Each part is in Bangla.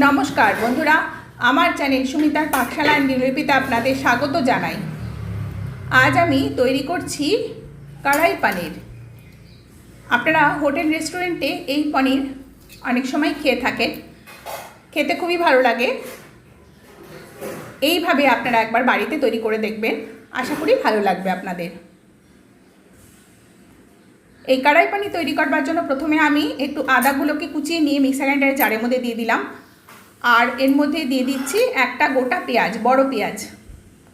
নমস্কার বন্ধুরা, আমার চ্যানেল সুমিতার পাঠশালা অ্যান্ড রেসিপিতে আপনাদের স্বাগত জানাই। আজ আমি তৈরি করছি কড়াই পনির। আপনারা হোটেল রেস্টুরেন্টে এই পনির অনেক সময় খেয়ে থাকেন, খেতে খুবই ভালো লাগে। এইভাবে আপনারা একবার বাড়িতে তৈরি করে দেখবেন, আশা করি ভালো লাগবে আপনাদের। এই কড়াই পনির তৈরি করবার জন্য প্রথমে আমি একটু আদাগুলোকে কুচিয়ে নিয়ে মিক্সার গ্রাইন্ডারের জারের মধ্যে দিয়ে দিলাম। আর এর মধ্যে দিয়ে দিচ্ছি একটা গোটা পেঁয়াজ, বড় পেঁয়াজ,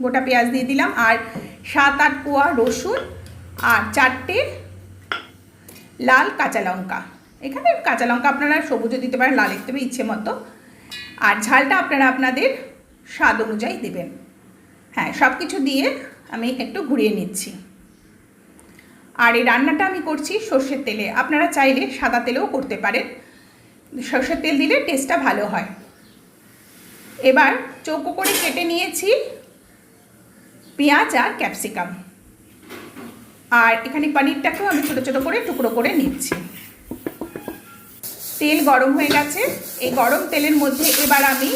গোটা পেঁয়াজ দিয়ে দিলাম। আর 7-8 কোয়া রসুন আর 4টে লাল কাঁচা লঙ্কা। এখানে কাঁচা লঙ্কা আপনারা সবুজও দিতে পারেন, লাল দিতে পারেন ইচ্ছে মতো। আর ঝালটা আপনারা আপনাদের স্বাদ অনুযায়ী দেবেন। হ্যাঁ, সব কিছু দিয়ে আমি একটু ঘুরিয়ে নিচ্ছি। আর এই রান্নাটা আমি করছি সর্ষের তেলে, আপনারা চাইলে সাদা তেলেও করতে পারেন। সর্ষের তেল দিলে টেস্টটা ভালো হয়। এবার চৌকো করে কেটে নিয়েছি পেঁয়াজ আর ক্যাপসিকাম। আর এখানে পনিরটাকেও আমি ছোটো ছোটো করে টুকরো করে নিচ্ছি। তেল গরম হয়ে গেছে। এই গরম তেলের মধ্যে এবার আমি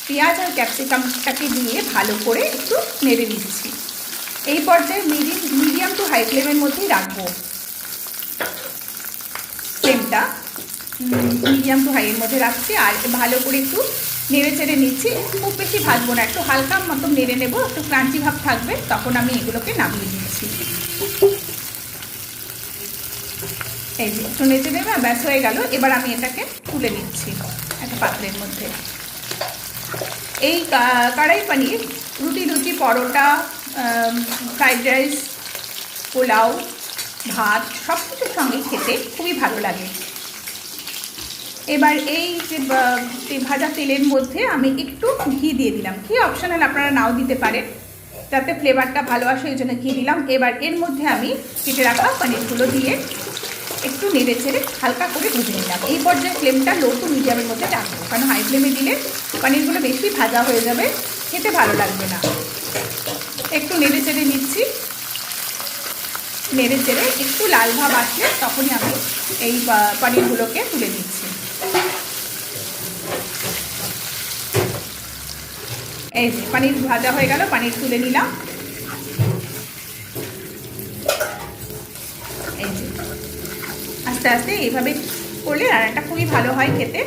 পেঁয়াজ আর ক্যাপসিকামটাকে দিয়ে ভালো করে একটু নেড়ে নিচ্ছি। এই পর্যায়ে মিডিয়াম টু হাই ফ্লেমের মধ্যেই রাখবো। ফ্লেমটা মিডিয়াম টু হাইয়ের মধ্যে রাখছি। আর ভালো করে একটু নেড়ে চেড়ে নিচ্ছি। খুব বেশি ভাজবো না, একটু হালকা মতো নেড়ে নেবো, একটু ক্রাঞ্চি ভাব থাকবে, তখন আমি এগুলোকে নামিয়ে দিচ্ছি। এই যে একটু নেড়ে নেবে, ব্যাস হয়ে গেল। এবার আমি এটাকে তুলে নিচ্ছি একটা পাত্রের মধ্যে। এই কড়াই পনির রুটি, পরোটা, ফ্রাইড রাইস, পোলাও, ভাত সব কিছুর সঙ্গে খেতে খুবই ভালো লাগে। এবার এই যে ভাজা তেলের মধ্যে আমি একটু ঘি দিয়ে দিলাম। ঘি অপশনাল, আপনারা নাও দিতে পারেন, যাতে ফ্লেভারটা ভালো আসে, এই জন্য ঘি দিলাম। এবার এর মধ্যে আমি কেটে রাখা পনিরগুলো দিয়ে একটু নেড়ে চেড়ে হালকা করে ভেজে নিলাম। এই পর্যায়ে ফ্লেমটা লো টু মিডিয়ামের মধ্যে রাখবো, কারণ হাই ফ্লেমে দিলে পনিরগুলো বেশি ভাজা হয়ে যাবে, খেতে ভালো লাগবে না। একটু নেড়ে চেড়ে নিচ্ছি। নেড়ে চেড়ে একটু লাল ভাব আসলে তখনই আমি এই পনিরগুলোকে তুলে নিচ্ছি। এই যে পনির ভাজা হয়ে গেল, পনির তুলে নিলাম। এই যে আস্তে আস্তে এইভাবে করলে রান্নাটা খুবই ভালো হয় খেতে।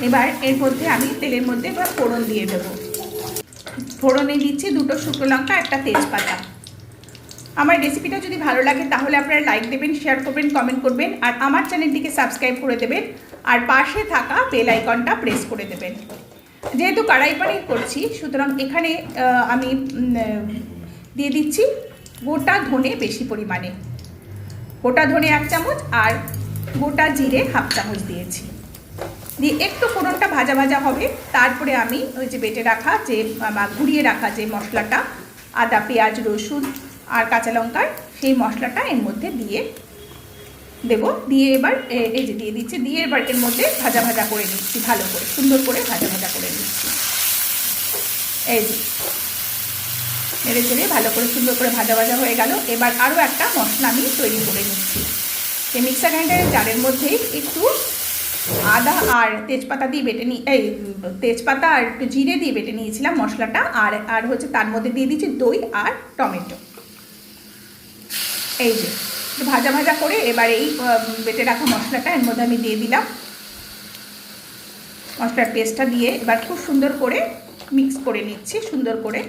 এবার এর মধ্যে আমি তেলের মধ্যে এবার ফোড়ন দিয়ে দেবো। ফোড়নে দিচ্ছি 2টো শুকনো লঙ্কা, একটা তেজপাতা। আমার রেসিপিটা যদি ভালো লাগে তাহলে আপনারা লাইক দেবেন, শেয়ার করবেন, কমেন্ট করবেন, আর আমার চ্যানেলটিকে সাবস্ক্রাইব করে দেবেন, আর পাশে থাকা বেল আইকনটা প্রেস করে দেবেন। যেহেতু কড়াই পনির করছি, সুতরাং এখানে আমি দিয়ে দিচ্ছি গোটা ধনে বেশি পরিমাণে। গোটা ধনে 1 চামচ আর গোটা জিরে 1/2 চামচ দিয়েছি। দিয়ে একটু ফোড়নটা ভাজা ভাজা হবে, তারপরে আমি ওই যে বেটে রাখা যে ঘুরিয়ে রাখা যে মশলাটা, আদা, পেঁয়াজ, রসুন আর কাঁচা লঙ্কার, সেই মশলাটা এর মধ্যে দিয়ে দেব। দিয়ে এবার এই যে দিয়ে দিচ্ছি, দিয়ে এবার এর মধ্যে ভাজা ভাজা করে নিচ্ছি, ভালো করে সুন্দর করে ভাজা ভাজা করে নিচ্ছি। এই যে নেড়ে চেড়ে ভালো করে সুন্দর করে ভাজা ভাজা হয়ে গেল। এবার আরও একটা মশলা আমি তৈরি করে নিচ্ছি। এই মিক্সার গ্রাইন্ডারের জারের মধ্যেই একটু আদা আর তেজপাতা দিয়ে বেটে এই তেজপাতা আর একটু জিরে দিয়ে বেটে নিয়েছিলাম মশলাটা। আর হচ্ছে তার মধ্যে দিয়ে দিচ্ছি দই আর টমেটো। এই যে ভাজা ভাজা করে এবার এই বেটে রাখা মশলাটা এর মধ্যে আমি দিয়ে দিলাম। মশলার পেস্টটা দিয়ে এবার খুব সুন্দর করে মিক্স করে নিচ্ছি, সুন্দর করে।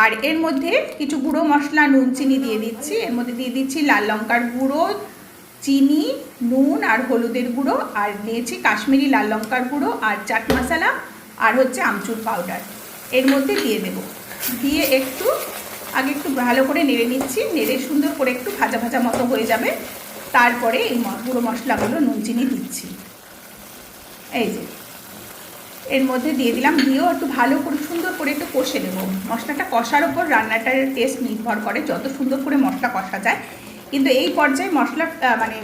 আর এর মধ্যে কিছু গুঁড়ো মশলা, নুন, চিনি দিয়ে দিচ্ছি। এর মধ্যে দিয়ে দিচ্ছি লাল লঙ্কার গুঁড়ো, চিনি, নুন আর হলুদের গুঁড়ো, আর নিয়েছি কাশ্মীরি লাল লঙ্কার গুঁড়ো আর চাট মশলা, আর হচ্ছে আমচুর পাউডার এর মধ্যে দিয়ে দেব। দিয়ে আগে একটু ভালো করে নেড়ে নিচ্ছি। নেড়ে সুন্দর করে একটু ভাজা ভাজা মতো হয়ে যাবে, তারপরে এই গুঁড়ো মশলাগুলো, নুন, চিনি দিচ্ছি। এই যে এর মধ্যে দিয়ে দিলাম। দিয়েও একটু ভালো করে সুন্দর করে একটু কষে নেব। মশলাটা কষার ওপর রান্নাটার টেস্ট নির্ভর করে, যত সুন্দর করে মশলা কষা যায়। কিন্তু এই পর্যায়ে মশলা মানে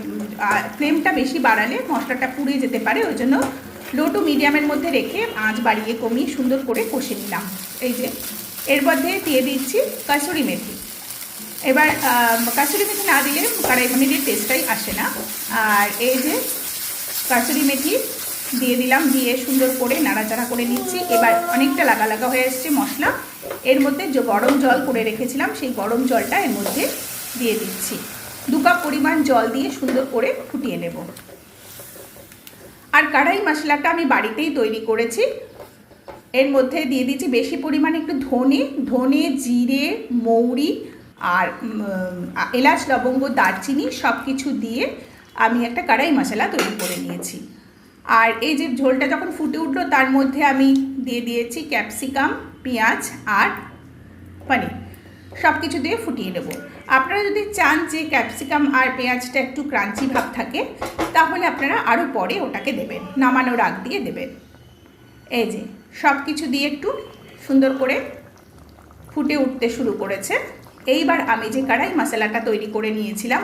ফ্লেমটা বেশি বাড়ালে মশলাটা পুড়ে যেতে পারে, ওই জন্য লো টু মিডিয়ামের মধ্যে রেখে আঁচ বাড়িয়ে কমিয়ে সুন্দর করে কষে নিলাম। এই যে এর মধ্যে দিয়ে দিচ্ছি কাসুরি মেথি। এবার কাসুরি মেথি না দিলে কড়াই পনিরের টেস্টটাই আসে না। আর এই যে কাসুরি মেথি দিয়ে দিলাম, দিয়ে সুন্দর করে নাড়াচাড়া করে নিচ্ছি। এবার অনেকটা লাগা লাগা হয়ে এসছে মশলা। এর মধ্যে যে গরম জল করে রেখেছিলাম সেই গরম জলটা এর মধ্যে দিয়ে দিচ্ছি। 2 কাপ পরিমাণ জল দিয়ে সুন্দর করে ফুটিয়ে নেব। আর কড়াই মশলাটা আমি বাড়িতেই তৈরি করেছি। এর মধ্যে দিয়ে দিচ্ছি বেশি পরিমাণে একটু ধনে, জিরে, মৌরি আর এলাচ, লবঙ্গ, দারচিনি সব কিছু দিয়ে আমি একটা কড়াই মশলা তৈরি করে নিয়েছি। আর এই যে ঝোলটা যখন ফুটে উঠলো তার মধ্যে আমি দিয়ে দিয়েছি ক্যাপসিকাম, পেঁয়াজ আর পনির, সব কিছু দিয়ে ফুটিয়ে নেব। আপনারা যদি চান যে ক্যাপসিকাম আর পেঁয়াজটা একটু ক্রাঞ্চি ভাব থাকে তাহলে আপনারা আরও পরে ওটাকে দেবেন, নামানোর আগ দিয়ে দেবেন। এই যে সব কিছু দিয়ে একটু সুন্দর করে ফুটে উঠতে শুরু করেছে। এইবার আমি যে কড়াই মশলাটা তৈরি করে নিয়েছিলাম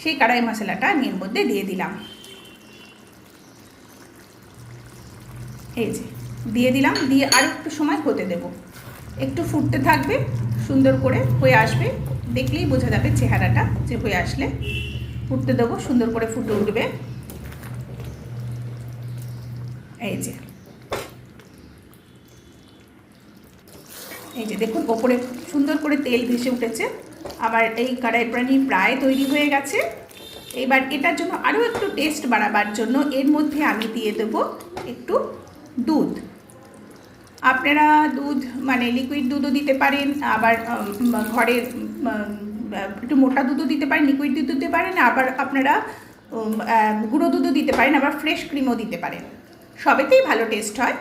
সেই কড়াই মশলাটা আমি এর মধ্যে দিয়ে দিলাম। এই যে দিয়ে দিলাম, দিয়ে আর একটু সময় হতে দেব। একটু ফুটতে থাকবে, সুন্দর করে হয়ে আসবে, দেখলেই বোঝা যাবে চেহারাটা যে হয়ে আসলে। ফুটতে দেবো, সুন্দর করে ফুটে উঠবে। এই যে দেখুন ওপরে সুন্দর করে তেল ভেসে উঠেছে। আমার এই কড়াই পনির প্রায় তৈরি হয়ে গেছে। এবার এটার জন্য আরও একটু টেস্ট বাড়াবার জন্য এর মধ্যে আমি দিয়ে দেবো একটু দুধ। আপনারা দুধ মানে লিকুইড দুধও দিতে পারেন, আবার ঘরের একটু মোটা দুধও দিতে পারেন, লিকুইড দুধ দিতে পারেন, আবার আপনারা গুঁড়ো দুধও দিতে পারেন, আবার ফ্রেশ ক্রিমও দিতে পারেন। সবেতেই ভালো টেস্ট হয়।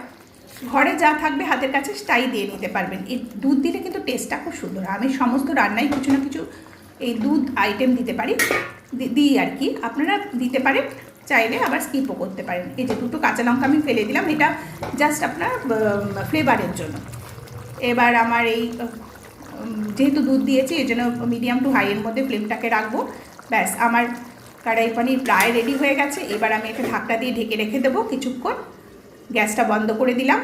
ঘরে যা থাকবে হাতের কাছে তাই দিয়ে নিতে পারবেন। এই দুধ দিলে কিন্তু টেস্টটা খুব সুন্দর। আমি সমস্ত রান্নায় কিছু না কিছু এই দুধ আইটেম দিতে পারি, দিই আর কি। আপনারা দিতে পারেন, চাইলে আবার স্কিপও করতে পারেন। এই যে 2টো কাঁচা লঙ্কা আমি ফেলে দিলাম, এটা জাস্ট আপনার ফ্লেভারের জন্য। এবার আমার এই যেহেতু দুধ দিয়েছি এই জন্য মিডিয়াম টু হাইয়ের মধ্যে ফ্লেমটাকে রাখবো। ব্যাস আমার কড়াই পনির প্রায় রেডি হয়ে গেছে। এবার আমি একটা ঢাকনা দিয়ে ঢেকে রেখে দেবো কিছুক্ষণ। গ্যাসটা বন্ধ করে দিলাম।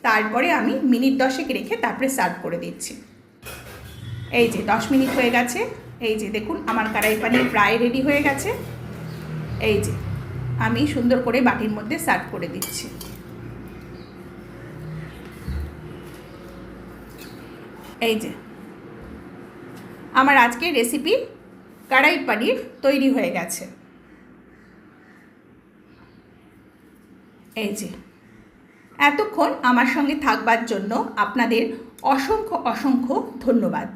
তারপরে আমি মিনিট 10 রেখে তারপরে সার্ভ করে দিচ্ছি। এই যে 10 মিনিট হয়ে গেছে। এই যে দেখুন আমার কড়াই পনির প্রায় রেডি হয়ে গেছে। এই যে আমি সুন্দর করে বাটির মধ্যে সার্ভ করে দিচ্ছি। এই যে আমার আজকের রেসিপি কড়াই পনির তৈরি হয়ে গেছে। এই যে এতক্ষণ আমার সঙ্গে থাকবার জন্য আপনাদের অসংখ্য অসংখ্য ধন্যবাদ।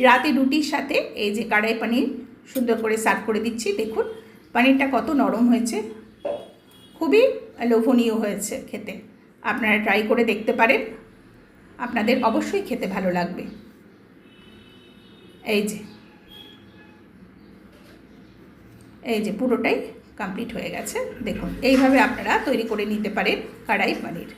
রাতে রুটির সাথে এই যে কড়াই পনির সুন্দর করে সার্ভ করে দিচ্ছি। দেখুন পনিরটা কত নরম হয়েছে, খুবই লোভনীয় হয়েছে খেতে। আপনারা ট্রাই করে দেখতে পারেন, আপনাদের অবশ্যই খেতে ভালো লাগবে। এই যে পুরোটাই কমপ্লিট হয়ে গেছে। দেখুন এইভাবে আপনারা তৈরি করে নিতে পারেন কড়াই পনির।